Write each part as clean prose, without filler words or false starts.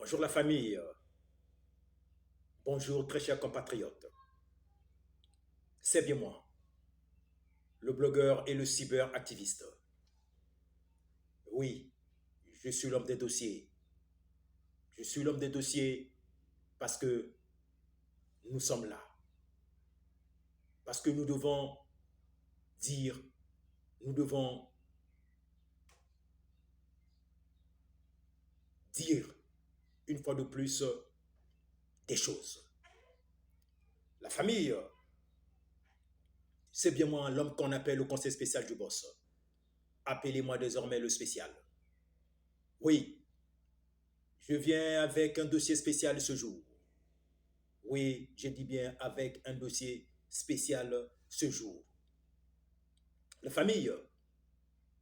Bonjour la famille, bonjour très chers compatriotes. C'est bien moi, le blogueur et le cyberactiviste. Oui, je suis l'homme des dossiers. Je suis l'homme des dossiers parce que nous sommes là. Parce que nous devons dire, nous devons dire une fois de plus des choses. La famille, c'est bien moi l'homme qu'on appelle le conseil spécial du boss. Appelez-moi désormais le spécial. Oui, je viens avec un dossier spécial ce jour. Oui, je dis bien avec un dossier spécial ce jour. La famille,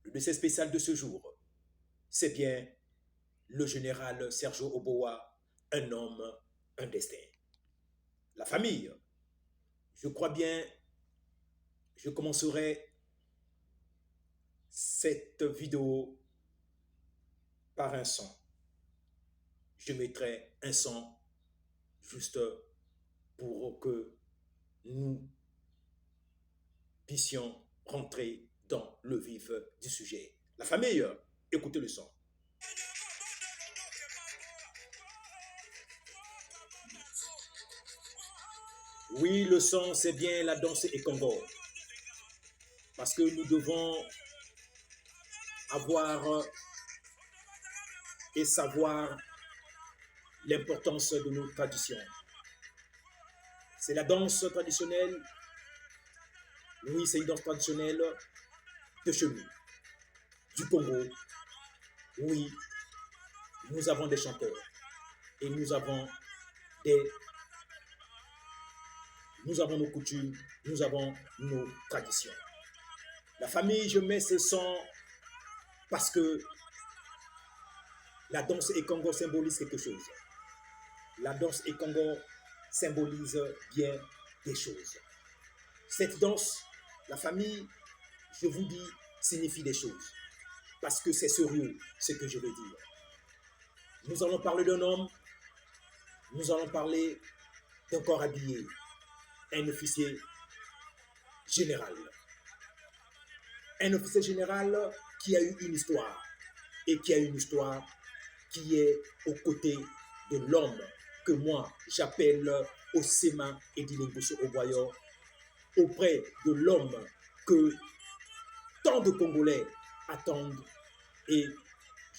le dossier spécial de ce jour, c'est bien le général Sergio Oboa, un homme, un destin. La famille, je crois bien, je commencerai cette vidéo par un son. Je mettrai un son juste pour que nous puissions rentrer dans le vif du sujet. La famille, écoutez le son. Oui, le son, c'est bien la danse et Congo. Parce que nous devons avoir et savoir l'importance de nos traditions. C'est la danse traditionnelle. Oui, c'est une danse traditionnelle de chez nous, du Congo. Oui, nous avons des chanteurs et des, nous avons nos coutumes, nous avons nos traditions. La famille, je mets ce son parce que la danse et Congo symbolise quelque chose. La danse et Congo symbolise bien des choses. Cette danse, la famille, je vous dis, signifie des choses. Parce que c'est sérieux ce que je veux dire. Nous allons parler d'un homme, nous allons parler d'un corps habillé, un officier général. Un officier général qui a eu une histoire et qui a une histoire qui est aux côtés de l'homme que moi j'appelle Osema Edilingoso Oboyo, auprès de l'homme que tant de Congolais attendent et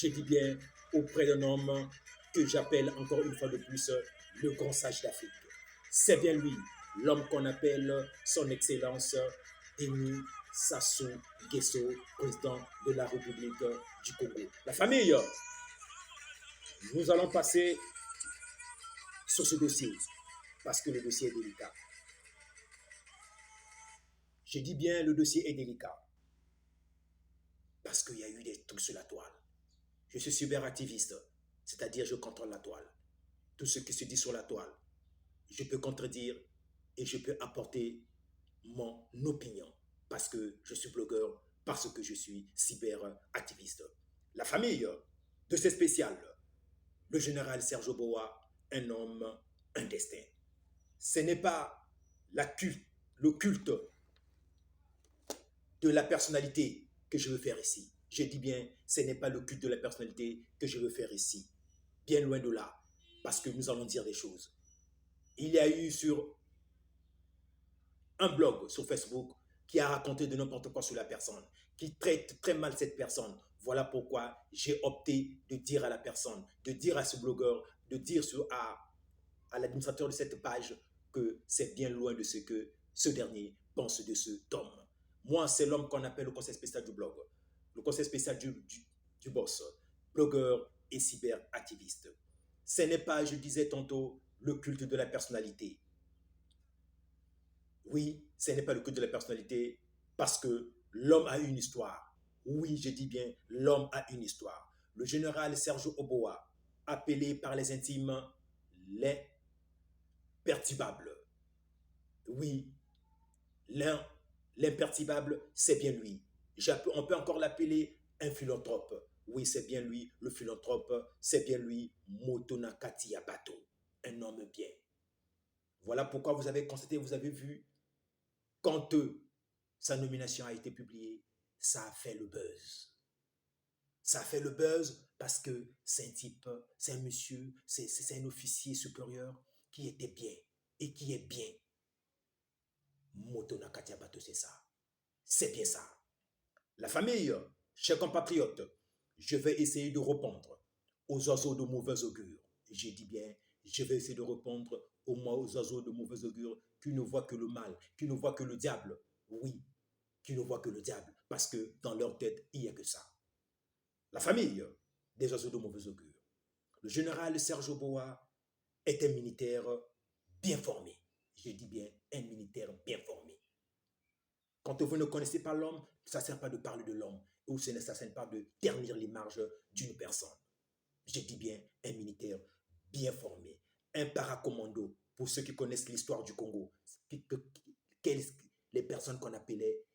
je dis bien auprès d'un homme que j'appelle encore une fois de plus le grand sage d'Afrique. C'est bien lui, l'homme qu'on appelle son excellence Denis Sassou Nguesso, président de la République du Congo. La famille, nous allons passer sur ce dossier parce que le dossier est délicat. Je dis bien le dossier est délicat parce qu'il y a eu des trucs sur la toile. Je suis cyberactiviste, c'est-à-dire je contrôle la toile. Tout ce qui se dit sur la toile, je peux contredire et je peux apporter mon opinion parce que je suis blogueur, parce que je suis cyberactiviste. La famille de ces spéciales, le général Serge Boa, un homme, un destin. Ce n'est pas le culte de la personnalité que je veux faire ici. Je dis bien, ce n'est pas le culte de la personnalité que je veux faire ici. Bien loin de là, parce que nous allons dire des choses. Il y a eu sur un blog sur Facebook qui a raconté de n'importe quoi sur la personne, qui traite très mal cette personne. Voilà pourquoi j'ai opté de dire à la personne, de dire à ce blogueur, de dire à l'administrateur de cette page que c'est bien loin de ce que ce dernier pense de ce homme. Moi, c'est l'homme qu'on appelle le conseil spécial du blog, le conseil spécial du boss, blogueur et cyberactiviste. Ce n'est pas, je disais tantôt, le culte de la personnalité. Oui, ce n'est pas le culte de la personnalité parce que l'homme a une histoire. Oui, je dis bien, l'homme a une histoire. Le général Sergio Oboa, appelé par les intimes l'imperturbable. Oui, l'imperturbable, c'est bien lui. On peut encore l'appeler un philanthrope. Oui, c'est bien lui, le philanthrope, c'est bien lui, Motona Katiabato, un homme bien. Voilà pourquoi vous avez constaté, vous avez vu, quand sa nomination a été publiée, ça a fait le buzz. Ça a fait le buzz parce que c'est un type, c'est un monsieur, c'est un officier supérieur qui était bien et qui est bien. Motona Katiabato, c'est ça. C'est bien ça. La famille, chers compatriotes, je vais essayer de répondre aux oiseaux de mauvais augure. J'ai dit bien, je vais essayer de répondre aux oiseaux de mauvais augure qui ne voient que le mal, qui ne voient que le diable. Oui, qui ne voient que le diable, parce que dans leur tête, il n'y a que ça. La famille des oiseaux de mauvais augure. Le général Serge Oboa est un militaire bien formé. Je dis bien un militaire bien formé. Quand vous ne connaissez pas l'homme, ça ne sert pas de parler de l'homme, ou ça ne sert pas de ternir les marges d'une personne. Je dis bien un militaire bien formé, un paracommando, pour ceux qui connaissent l'histoire du Congo. Les personnes qu'on appelait,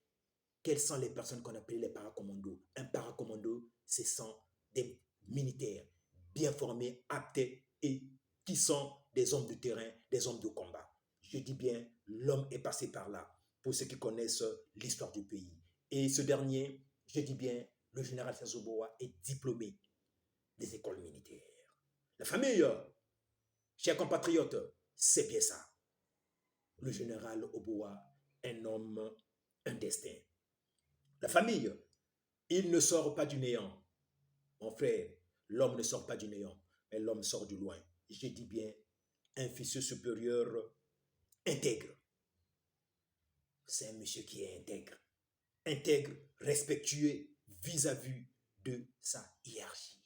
quelles sont les personnes qu'on appelait les paracommandos? Un paracommando, ce sont des militaires bien formés, aptes et qui sont des hommes de terrain, des hommes de combat. Je dis bien, l'homme est passé par là, pour ceux qui connaissent l'histoire du pays. Et ce dernier, je dis bien, le général Sazoboa est diplômé des écoles militaires. La famille, chers compatriotes, c'est bien ça. Le général Oboa, un homme, un destin. La famille, il ne sort pas du néant. Mon frère, l'homme ne sort pas du néant, mais l'homme sort du loin. Je dis bien, un officier supérieur intègre. C'est un monsieur qui est intègre. Intègre, respectueux vis-à-vis de sa hiérarchie.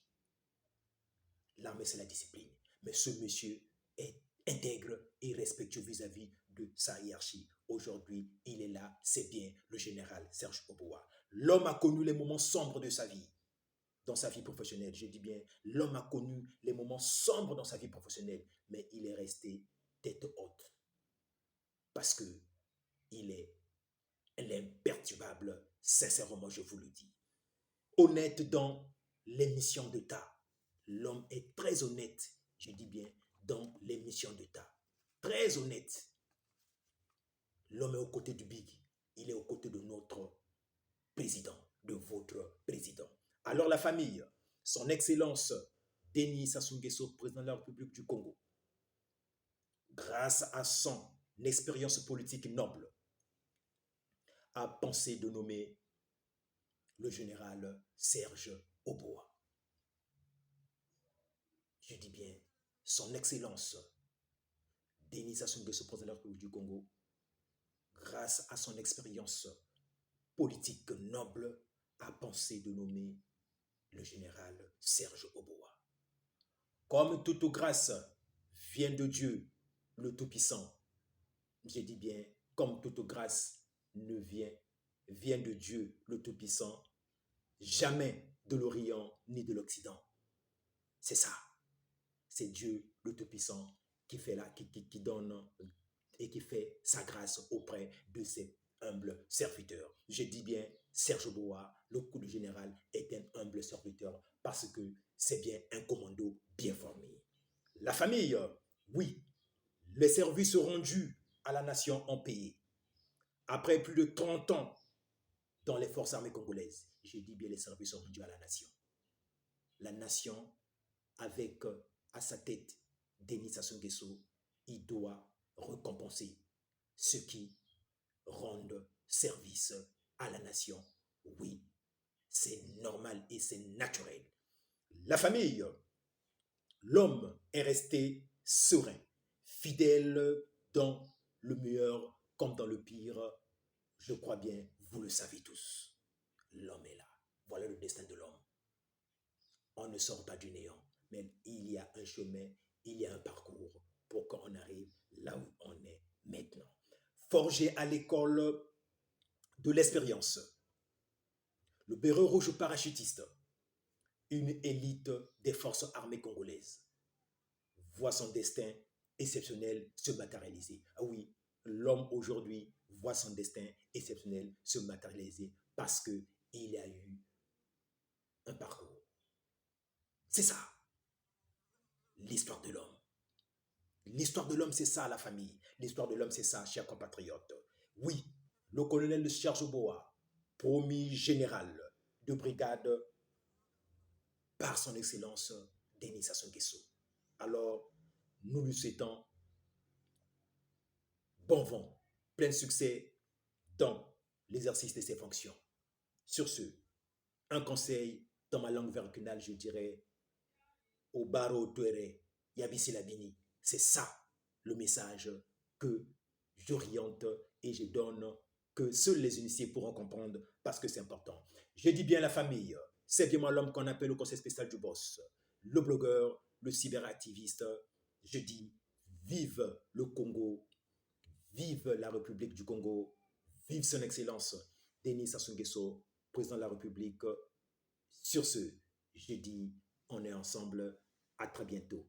L'armée, c'est la discipline. Mais ce monsieur est intègre et respectueux vis-à-vis de sa hiérarchie. Aujourd'hui, il est là, c'est bien, le général Serge Oboa. L'homme a connu les moments sombres de sa vie, dans sa vie professionnelle. Je dis bien, l'homme a connu les moments sombres dans sa vie professionnelle, mais il est resté tête haute. Parce que il est l'imperturbable, sincèrement, je vous le dis. Honnête dans les missions d'État. L'homme est très honnête, je dis bien, dans les missions d'État. Très honnête. L'homme est aux côtés du Big. Il est aux côtés de notre président, de votre président. Alors la famille, son Excellence Denis Sassou Nguesso, président de la République du Congo, grâce à son expérience politique noble, a pensé de nommer le général Serge Oboa. Je dis bien, son Excellence Denis Sassou Nguesso, président de la République du Congo, grâce à son expérience politique noble, a pensé de nommer le général Serge Oboa. Comme toute grâce vient de Dieu, le Tout-Puissant, je dis bien, comme toute grâce ne vient de Dieu, le Tout-Puissant, jamais de l'Orient ni de l'Occident. C'est ça. C'est Dieu, le Tout-Puissant, qui fait là, qui donne et qui fait sa grâce auprès de ses humbles serviteurs. Je dis bien, Serge Oboa, le coup de général, est un humble serviteur parce que c'est bien un commando bien formé. La famille, oui, les services rendus à la nation ont payé. Après plus de 30 ans dans les forces armées congolaises, je dis bien les services rendus à la nation. La nation, avec à sa tête Denis Sassou Nguesso, il doit récompenser ceux qui rendent service à la nation. Oui, c'est normal et c'est naturel. La famille, l'homme est resté serein, fidèle dans le meilleur comme dans le pire. Je crois bien, vous le savez tous. L'homme est là. Voilà le destin de l'homme. On ne sort pas du néant, mais il y a un chemin, il y a un parcours pour qu'on arrive là où on est maintenant. Forgé à l'école de l'expérience, le Béret Rouge parachutiste, une élite des forces armées congolaises, voit son destin exceptionnel se matérialiser. Ah oui, l'homme aujourd'hui voit son destin exceptionnel se matérialiser parce qu'il a eu un parcours. C'est ça, l'histoire de l'homme. L'histoire de l'homme, c'est ça, la famille. L'histoire de l'homme, c'est ça, chers compatriotes. Oui, le colonel de Serge Boa, promis général de brigade par son excellence Denis Sassou Nguesso. Alors, nous lui souhaitons bon vent, plein succès dans l'exercice de ses fonctions. Sur ce, un conseil dans ma langue vernaculare, je dirais au baro tuere yabisi labini. C'est ça le message que j'oriente et je donne, que seuls les initiés pourront comprendre parce que c'est important. Je dis bien la famille, c'est bien moi l'homme qu'on appelle le conseil spécial du boss, le blogueur, le cyberactiviste. Je dis vive le Congo, vive la République du Congo, vive son excellence Denis Sassou Nguesso, président de la République. Sur ce, je dis on est ensemble, à très bientôt.